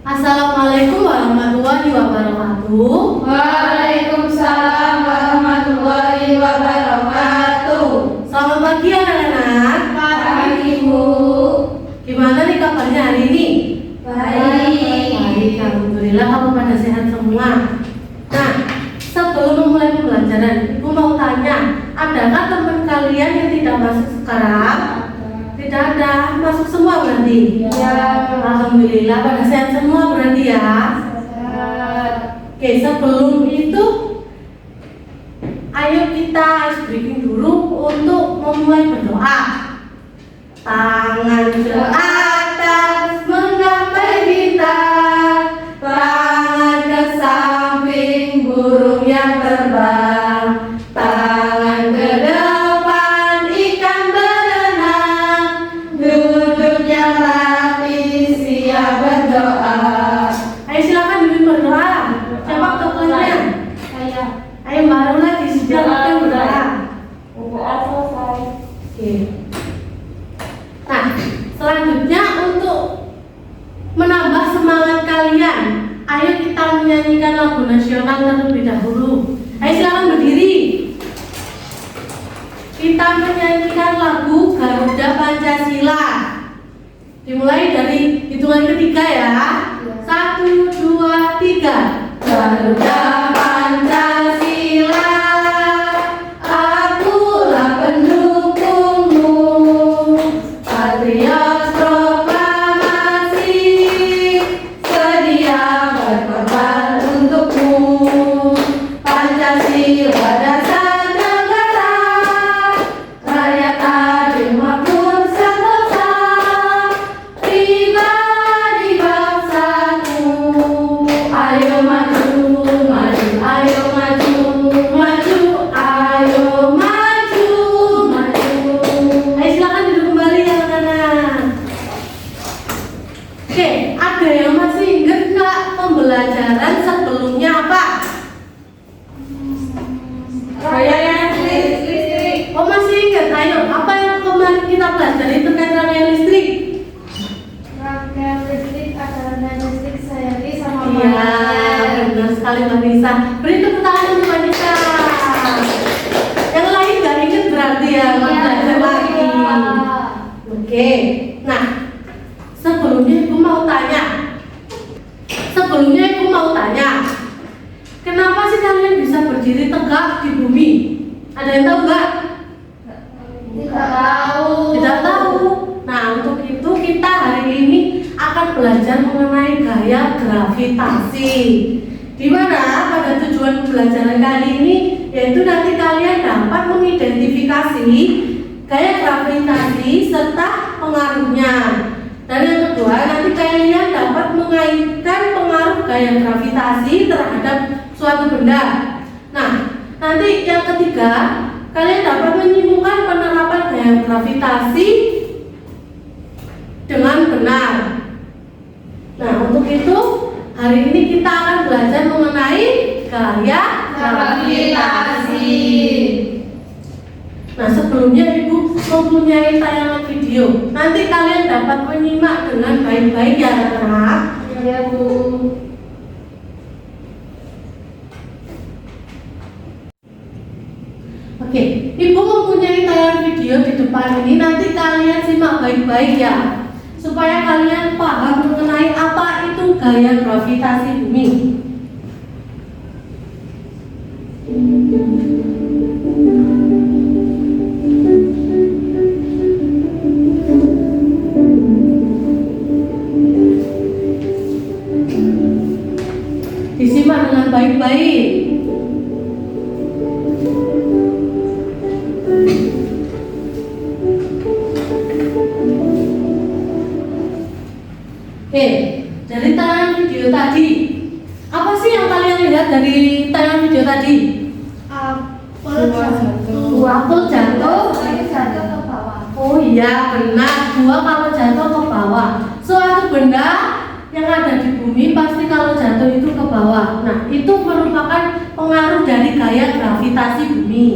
Assalamualaikum warahmatullahi wabarakatuh. Waalaikumsalam warahmatullahi wabarakatuh. Selamat pagi anak-anak. Pagi Bu. Gimana nih kabarnya hari ini? Baik. Alhamdulillah kamu pada sehat semua. Nah, sebelum memulai pembelajaran, Ibu mau tanya, adakah teman kalian yang tidak masuk sekarang? Tidak ada, masuk semua berarti? Ya. Alhamdulillah pada sehat semua berarti ya. Oke, sebelum itu ayo kita ice breaking dulu untuk memulai berdoa. Tangan ke atas menggapai bintang, tangan ke samping burung yang terbang, tangan ke depan ikan berenang, duduk yang rapi siap berdoa. Ayo silakan dulu berdoa. Siapa tokohnya? Saya. Ayo baru lagi sudah berdoa. Berdoa selesai. Oke. Nah, selanjutnya untuk menambah semangat kalian, ayo kita menyanyikan lagu nasional terlebih dahulu. Ayo silakan berdiri. Kita menyanyikan lagu Garuda Pancasila. Dimulai dari hitungan ketiga ya. 1, 2, 3. Garuda Pancasila, akulah pendukungmu. Patriot proklamasi, sedia berkorban untukmu. Pancasila dasar negara, rakyat adil makmur sentosa, pribadi bangsaku. Ayo maju, maju, ayo maju, maju, ayo maju, maju. Ayo silakan duduk kembali ya anak-anak. Oke, ada yang masih ingat nggak pembelajaran sebelumnya apa? Listrik. Oh masih ingat? Ayo, apa yang kemarin kita pelajari terkait rangkaian listrik? Rangkaian listrik adalah listrik sehari sama Iya, benar sekali Mbak Nisa. Beri tepuk tangan untuk Mbak Nisa. Yang lain nggak ingat berarti ya, belajar lagi. Oke, nah sebelumnya Ibu mau tanya. Kenapa sih kalian bisa berdiri tegak di bumi? Ada yang tahu nggak? Tidak tahu. Tidak tahu. Nah, untuk itu kita hari ini akan belajar mengenai gaya gravitasi. Di mana pada tujuan pembelajaran kali ini yaitu nanti kalian dapat mengidentifikasi gaya gravitasi serta pengaruhnya. Dan yang kedua, nanti kalian dapat mengaitkan pengaruh gaya gravitasi terhadap suatu benda. Nah, nanti yang ketiga, kalian dapat menyimpulkan penerapan gaya gravitasi dengan benar. Nah, untuk itu hari ini kita akan belajar mengenai gaya gravitasi. Nah, sebelumnya Ibu mempunyai tayangan video. Nanti kalian dapat menyimak dengan baik-baik ya anak-anak. Ya Bu. Oke, Ibu mempunyai tayangan video di depan ini. Nanti kalian simak baik-baik ya, supaya kalian paham mengenai apa itu gaya gravitasi bumi. Disimak dengan baik-baik. Oke, dari tayangan video tadi, apa sih yang kalian lihat dari tayangan video tadi? Apel jatuh. Jatuh ke bawah. Oh iya, benar. Buah kalau jatuh ke bawah. Suatu benda yang ada di bumi pasti kalau jatuh itu ke bawah. Nah, itu merupakan pengaruh dari gaya gravitasi bumi.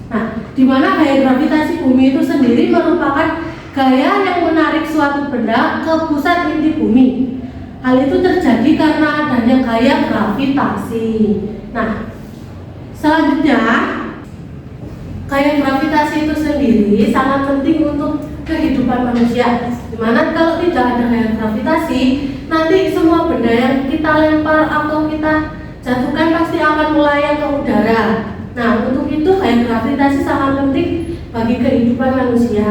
Nah, di mana gaya gravitasi bumi itu sendiri merupakan gaya yang menarik suatu benda ke pusat inti bumi. Hal itu terjadi karena adanya gaya gravitasi. Nah, selanjutnya, gaya gravitasi itu sendiri sangat penting untuk kehidupan manusia. Dimana kalau tidak ada gaya gravitasi, nanti semua benda yang kita lempar atau kita jatuhkan pasti akan melayang ke udara. Nah, untuk itu gaya gravitasi sangat penting bagi kehidupan manusia.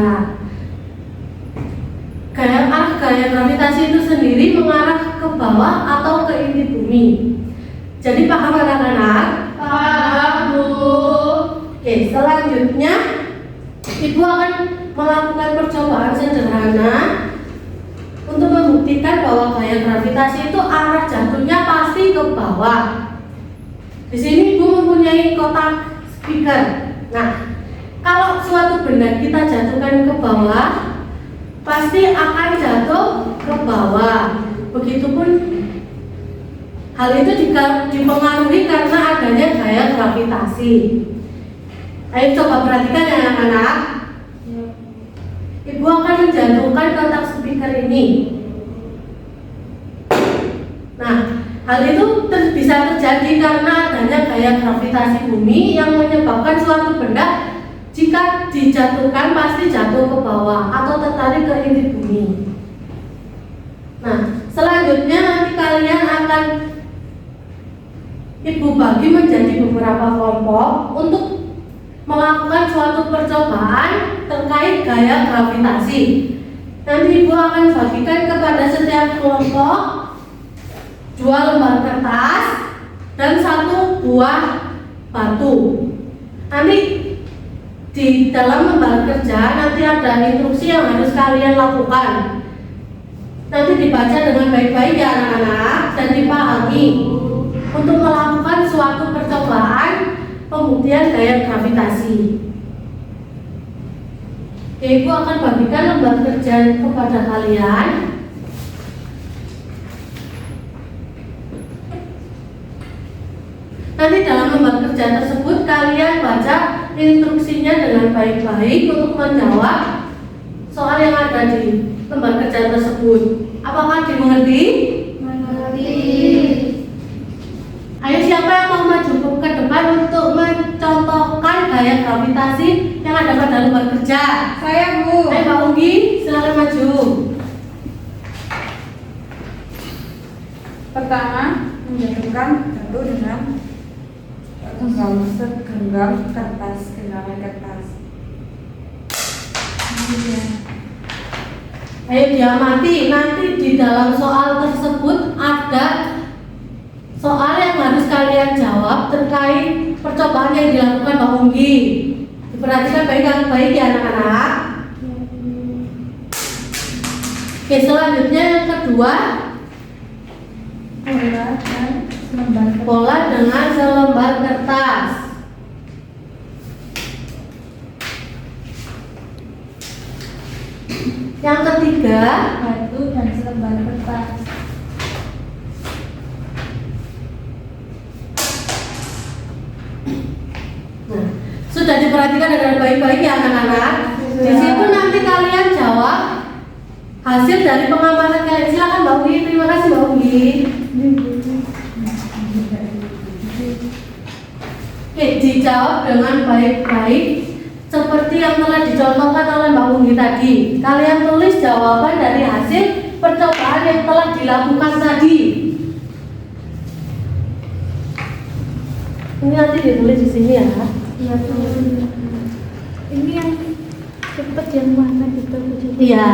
Gaya gravitasi itu sendiri mengarah ke bawah atau ke inti bumi. Jadi paham anak-anak? Paham, Bu. Oke, selanjutnya Ibu akan melakukan percobaan sederhana untuk membuktikan bahwa gaya gravitasi itu arah jatuhnya pasti ke bawah. Di sini Ibu mempunyai kotak speaker. Nah, kalau suatu benda kita jatuhkan ke bawah, pasti akan jatuh ke bawah. Begitupun hal itu dipengaruhi karena adanya gaya gravitasi. Ayo coba perhatikan ya anak-anak. Ibu akan menjatuhkan kotak speaker ini. Nah, hal itu bisa terjadi karena adanya gaya gravitasi bumi yang menyebabkan suatu benda jika dijatuhkan pasti jatuh ke bawah atau tertarik ke inti bumi. Nah, selanjutnya nanti kalian akan Ibu bagi menjadi beberapa kelompok untuk melakukan suatu percobaan terkait gaya gravitasi. Nanti Ibu akan bagikan kepada setiap kelompok 2 lembar kertas dan 1 buah batu. Nanti di dalam lembar kerja nanti ada instruksi yang harus kalian lakukan. Nanti dibaca dengan baik-baik ya anak-anak dan dipahami untuk melakukan suatu percobaan pembuktian gaya gravitasi. Oke, Ibu akan bagikan lembar kerja kepada kalian. Nanti dalam lembar kerja tersebut kalian baca instruksinya dengan baik-baik untuk menjawab soal yang ada di lembar kerja tersebut. Apakah dimengerti? Mengerti. Ayo siapa yang mau maju ke depan untuk mencontohkan gaya gravitasi yang ada pada lembar kerja? Saya, Bu. Ayo Mbak Unggi, silakan maju. Pertama, menjatuhkan batu dengan segenggam kertas. Ayo diamati, nanti di dalam soal tersebut ada soal yang harus kalian jawab terkait percobaan yang dilakukan Mbak Unggi. Diperhatikan baik-baik ya anak-anak. Oke, selanjutnya yang kedua, bola dengan selembar kertas. Yang ketiga, Batu dan selembar kertas. nah, sudah diperhatikan dengan baik-baik ya anak-anak. Di situ nanti kalian jawab hasil dari pengamatan kalian. Silakan Mbak Unggi. Terima kasih Mbak Unggi. Oke, dijawab dengan baik-baik seperti yang telah dicontohkan oleh Mbak Unggi tadi. Kalian tulis jawaban dari hasil percobaan yang telah dilakukan tadi. Ini nanti ditulis di sini ya. Iya, Bu. Ini yang cepet yang mana gitu, Bu? Iya.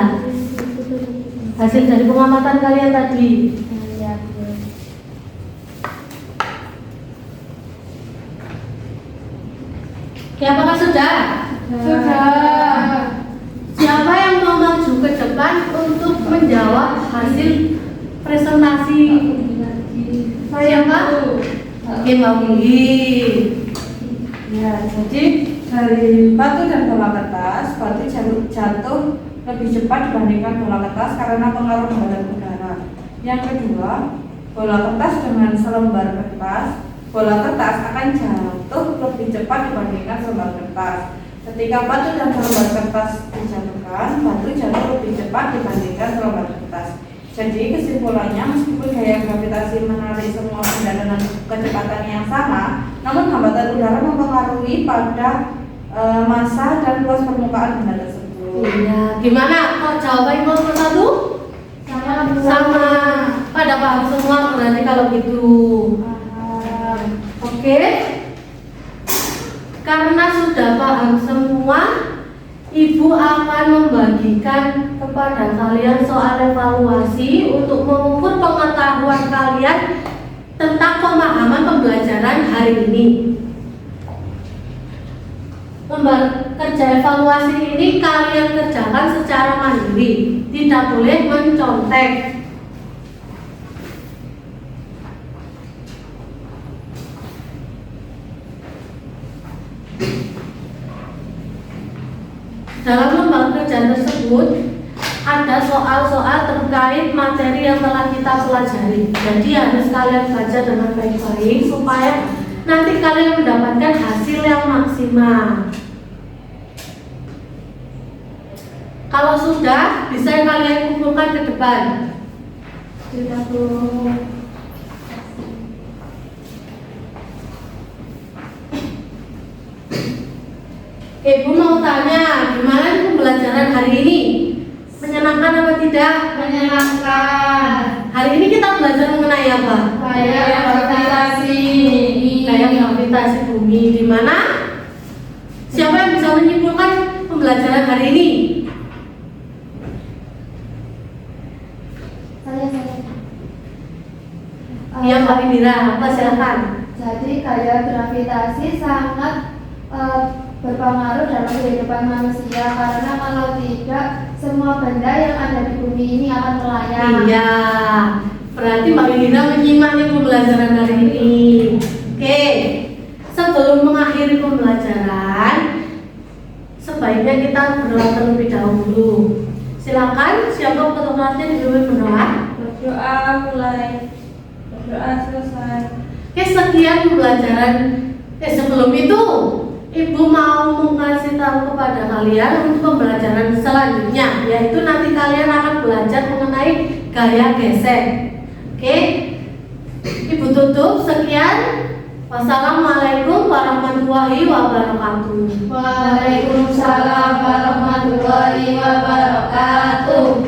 Hasil dari pengamatan kalian tadi. Iya, Bu. Oke, apakah sudah? Sudah. Siapa yang mau maju ke depan untuk menjawab hasil presentasi? Saya, Siapa? Bu. Oke, Mbak Unggi. Ya, jadi dari batu dan bola kertas, batu jatuh lebih cepat dibandingkan bola kertas karena pengaruh badan udara. Yang kedua, bola kertas dengan selembar kertas, bola kertas akan jatuh lebih cepat dibandingkan selembar kertas. Ketika batu dan selembar kertas dijatuhkan, batu jatuh lebih cepat dibandingkan selembar kertas. Jadi kesimpulannya, meskipun gaya gravitasi menarik semua benda dengan kecepatan yang sama, namun hambatan udara mempengaruhi pada massa dan luas permukaan benda tersebut. Iya, gimana? Kok jawaban nomor 1? Sama. Pada paham semua berarti kalau gitu. Oke. Karena sudah paham semua, Ibu akan membagikan kepada kalian soal evaluasi untuk mengukur pengetahuan kalian tentang pemahaman pembelajaran hari ini. Kerja evaluasi ini kalian kerjakan secara mandiri, tidak boleh mencontek. Dalam lembaga kerja tersebut ada soal-soal terkait materi yang telah kita pelajari. Jadi harus kalian baca dengan baik-baik supaya nanti kalian mendapatkan hasil yang maksimal. Kalau sudah, bisa kalian kumpulkan ke depan. Sudah Bu. Ibu mau tanya, gimana pembelajaran hari ini? Menyenangkan apa tidak? Menyenangkan. Hari ini kita belajar mengenai apa? Gaya gravitasi. Gaya gravitasi bumi. Di mana? Siapa yang bisa menyimpulkan pembelajaran hari ini? Saya. Iya, Mbak Indira. Apa silakan? Jadi gaya gravitasi sangat berpengaruh dalam kehidupan manusia karena kalau tidak semua benda yang ada di bumi ini akan melayang. Iya. Berarti Mbak Indira menyimak nih pembelajaran hari ini. Oke. Sebelum mengakhiri pembelajaran, sebaiknya kita berdoa terlebih dahulu. Silakan, siapa ketua kelasnya dipimpin berdoa. Berdoa mulai, berdoa selesai. Oke, sekian pembelajaran. Sebelum itu, Ibu mau mengasih tahu kepada kalian untuk pembelajaran selanjutnya, yaitu nanti kalian akan belajar mengenai gaya gesek. Oke, Ibu tutup. Sekian. Wassalamualaikum warahmatullahi wabarakatuh. Waalaikumsalam warahmatullahi wabarakatuh.